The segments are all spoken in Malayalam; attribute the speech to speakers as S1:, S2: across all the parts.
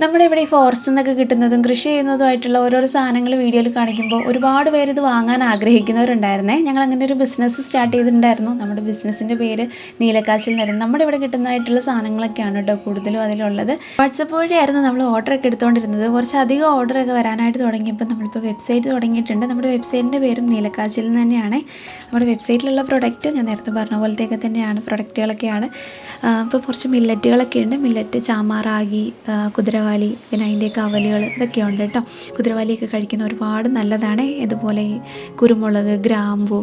S1: നമ്മുടെ ഇവിടെ ഈ ഫോറസ്റ്റിൽ നിന്നൊക്കെ കിട്ടുന്നതും കൃഷി ചെയ്യുന്നതുമായിട്ടുള്ള ഓരോരോ സാധനങ്ങൾ വീഡിയോയിൽ കാണിക്കുമ്പോൾ ഒരുപാട് പേര് ഇത് വാങ്ങാൻ ആഗ്രഹിക്കുന്നവരുണ്ടായിരുന്നേ. ഞങ്ങൾ അങ്ങനെ ഒരു ബിസിനസ് സ്റ്റാർട്ട് ചെയ്തിട്ടുണ്ടായിരുന്നു. നമ്മുടെ ബിസിനസ്സിൻ്റെ പേര് നീലക്കാച്ചിൽ നിന്നായിരുന്നു. നമ്മുടെ ഇവിടെ കിട്ടുന്നതായിട്ടുള്ള സാധനങ്ങളൊക്കെയാണ് കേട്ടോ കൂടുതലും അതിലുള്ളത്. വാട്സപ്പ് വഴിയായിരുന്നു നമ്മൾ ഓർഡറൊക്കെ എടുത്തുകൊണ്ടിരുന്നത്. കുറച്ചധികം ഓർഡറൊക്കെ വരാനായിട്ട് തുടങ്ങിയപ്പോൾ നമ്മളിപ്പോൾ വെബ്സൈറ്റ് തുടങ്ങിയിട്ടുണ്ട്. നമ്മുടെ വെബ്സൈറ്റിൻ്റെ പേരും നീലക്കാച്ചിൽ തന്നെയാണ്. നമ്മുടെ വെബ്സൈറ്റിലുള്ള പ്രൊഡക്റ്റ് ഞാൻ നേരത്തെ പറഞ്ഞ പോലത്തെയൊക്കെ തന്നെയാണ്, പ്രൊഡക്റ്റുകളൊക്കെയാണ്. ഇപ്പോൾ കുറച്ച് മില്ലറ്റുകളൊക്കെ ഉണ്ട്. മില്ലറ്റ്, ചാമ, റാഗി, കുതിരവാലി, പിന്നെ അതിൻ്റെയൊക്കെ അവലുകൾ ഇതൊക്കെ ഉണ്ട് കേട്ടോ. കുതിരവാലിയൊക്കെ കഴിക്കുന്ന ഒരുപാട് നല്ലതാണ്. ഇതുപോലെ ഈ കുരുമുളക്, ഗ്രാമ്പു,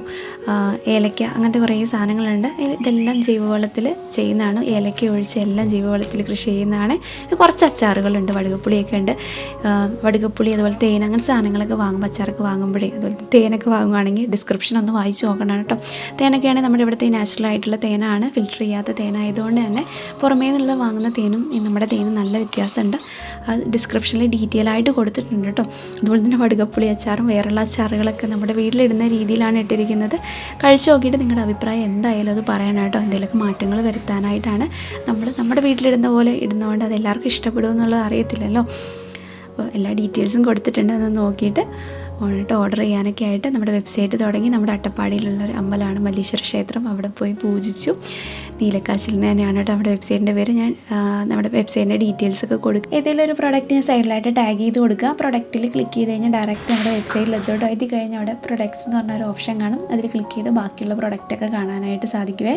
S1: ഏലക്ക അങ്ങനത്തെ കുറേ സാധനങ്ങളുണ്ട്. ഇതെല്ലാം ജൈവവളത്തിൽ ചെയ്യുന്നതാണ്. ഏലക്ക ഒഴിച്ച് എല്ലാം ജൈവവളത്തിൽ കൃഷി ചെയ്യുന്നതാണ്. കുറച്ച് അച്ചാറുകളുണ്ട്, വടുകപ്പുളിയൊക്കെ ഉണ്ട്. വടുകപ്പുളി അതുപോലെ തേൻ അങ്ങനത്തെ സാധനങ്ങളൊക്കെ വാങ്ങുമ്പോൾ, അച്ചാറൊക്കെ വാങ്ങുമ്പോഴേ അതുപോലെ തേനൊക്കെ വാങ്ങുകയാണെങ്കിൽ ഡിസ്ക്രിപ്ഷൻ ഒന്ന് വായിച്ച് നോക്കണം കേട്ടോ. തേനൊക്കെയാണെങ്കിൽ നമ്മുടെ ഇവിടുത്തെ നാച്ചുറൽ ആയിട്ടുള്ള തേനാണ്, ഫിൽറ്റർ ചെയ്യാത്ത തേനായതുകൊണ്ട് തന്നെ പുറമേ നിന്നുള്ള വാങ്ങുന്ന തേനും നമ്മുടെ തേനും നല്ല വ്യത്യാസമുണ്ട്. അത് ഡിസ്ക്രിപ്ഷനിൽ ഡീറ്റെയിൽ ആയിട്ട് കൊടുത്തിട്ടുണ്ട് കേട്ടോ. അതുപോലെ തന്നെ വടുകപ്പുളി അച്ചാറും വേറെയുള്ള അച്ചാറുകളൊക്കെ നമ്മുടെ വീട്ടിലിടുന്ന രീതിയിലാണ് ഇട്ടിരിക്കുന്നത്. കഴിച്ച് നോക്കിയിട്ട് നിങ്ങളുടെ അഭിപ്രായം എന്തായാലും അത് പറയണം കേട്ടോ. എന്തെങ്കിലുമൊക്കെ മാറ്റങ്ങൾ വരുത്താനായിട്ടാണ്. നമ്മുടെ വീട്ടിലിടുന്ന പോലെ ഇടുന്നതുകൊണ്ട് അത് എല്ലാവർക്കും ഇഷ്ടപ്പെടുമെന്നുള്ളത് അറിയത്തില്ലല്ലോ. അപ്പോൾ എല്ലാ ഡീറ്റെയിൽസും കൊടുത്തിട്ടുണ്ട്. അതൊന്ന് നോക്കിയിട്ട് ഓർഡർ ചെയ്യാനൊക്കെ ആയിട്ട് നമ്മുടെ വെബ്സൈറ്റ് തുടങ്ങി. നമ്മുടെ അട്ടപ്പാടിയിലുള്ളൊരു അമ്പലമാണ് മല്ലീശ്വര ക്ഷേത്രം, അവിടെ പോയി പൂജിച്ചു. നീലക്കാച്ചിൽ നിന്ന് തന്നെയാണ് കേട്ടോ നമ്മുടെ വെബ്സൈറ്റിൻ്റെ പേര്. ഞാൻ നമ്മുടെ വെബ്സൈറ്റിൻ്റെ ഡീറ്റെയിൽസൊക്കെ കൊടുക്കുക. ഏതെങ്കിലും ഒരു പ്രോഡക്റ്റ് ഞാൻ സൈഡിലായിട്ട് ടാഗ് ചെയ്ത് കൊടുക്കുക. പ്രൊഡക്റ്റിൽ ക്ലിക്ക് ചെയ്ത് കഴിഞ്ഞാൽ ഡയറക്റ്റ് നമ്മുടെ വെബ്സൈറ്റിൽ എത്തോട്ടോ. എത്തി കഴിഞ്ഞാൽ അവിടെ പ്രൊഡക്ട്സ് എന്ന് പറഞ്ഞൊരു ഓപ്ഷൻ കാണും. അതിൽ ക്ലിക്ക് ചെയ്ത് ബാക്കിയുള്ള പ്രൊഡക്റ്റൊക്കെ കാണാനായിട്ട് സാധിക്കുമേ.